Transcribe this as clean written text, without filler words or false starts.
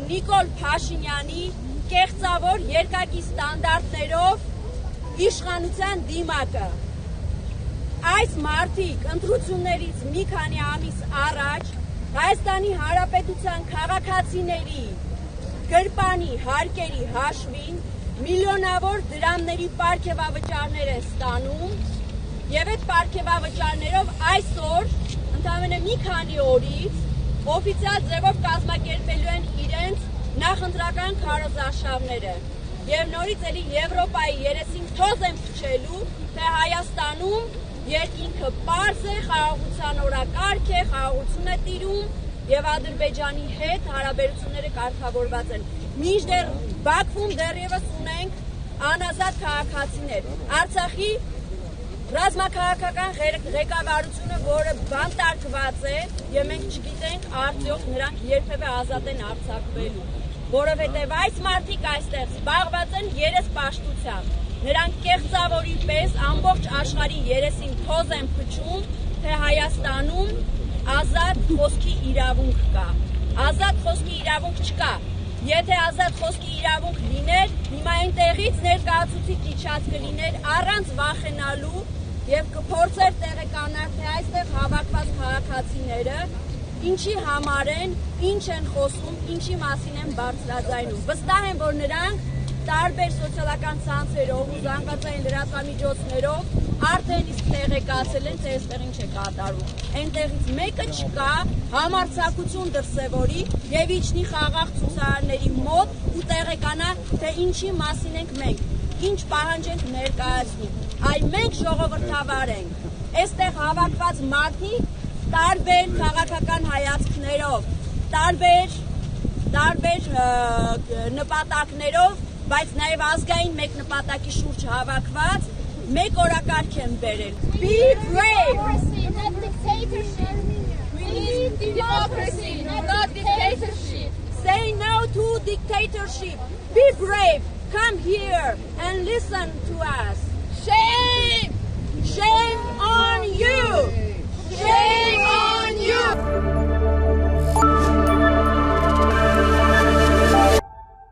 Նիկոլ Փաշինյանի կեղծավոր երկակի ստանդարտներով իշխանության դիմակը։ Այս մարդիկ ընտրություններից մի քանի ամիս առաջ Հայաստանի Հանրապետության քաղաքացիների գրպանի հարկերի հաշվին միլիոնավոր դրամների պարգևավճարներ են ստանում եւ այդ պարգևավճարներով այսօր ընդամենը մի քանի օրից օֆիցիալ ձևով կազմակերպելու են իրենց նախընտրական քարոզարշավները եւ նորից էլի Եվրոպայի երեսին թոզ են փչելու, թե Հայաստանում երկինքը պարզ է, խաղաղության օրակարգ է, խաղաղություն է տիրում եւ Ադրբեջանի հետ հարաբերությունները կարգավորված են։ Մինչդեռ Բաքվում դեռևս ունենք անազատ քաղաքացիներ։ Արցախի ռազմաքաղաքական ղեկավարությունը, որը բանտարկված է եւ մենք չգիտենք արդյոք նրանք երբևէ ազատ են արձակվելու, որովհետեւ այս մարդիկ այստեղ զբաղված են երեսպաշտությամբ։ Նրանք կեղծավորի պես ամբողջ աշխարհի երեսին թոզ են փչում, թե Հայաստանում ազատ խոսքի իրավունք կա։ Ազատ խոսքի իրավունք չկա։ Եթե ազատ խոսքի իրավունք լիներ, հիմա այնտեղից ներկայացուցիչ իջած կլիներ առանց վախենալու եւ կփորձեր տեղեկանալ, թե այստեղ հավաքված քաղաքացիները ինչի համար են, ինչ են խոսում, ինչի մասին են բարձրաձայնում։ Վստահ եմ, որ նրանք տարբեր սոցիալական ցանցերով ու զանգվածային լրատվամիջոցներով արդեն իսկ տեղեկացել են, թե այստեղ ինչ է կատարվում։ Այնտեղից մեկը չկա, համարձակություն դրսևորի եւ իջնի խաղաղ ցուցարարների մոտ ու տեղեկանա, թե ինչի մասին ենք մենք, ինչ պահանջ ենք ներկայացնում։ Այլ մենք ժողովրդավար ենք։ Այստեղ հավաքված մարդիկ տարբեր քաղաքական հայացքներով, տարբեր նպատակներով, բայց նաև ազգային մեկ նպատակի շուրջ հավաքված մեկ օրակարգ են բերել։ Be brave! Not dictatorship. We need democracy, not dictatorship. Say no to dictatorship. Be brave. Come here and listen to us. Shame! Shame on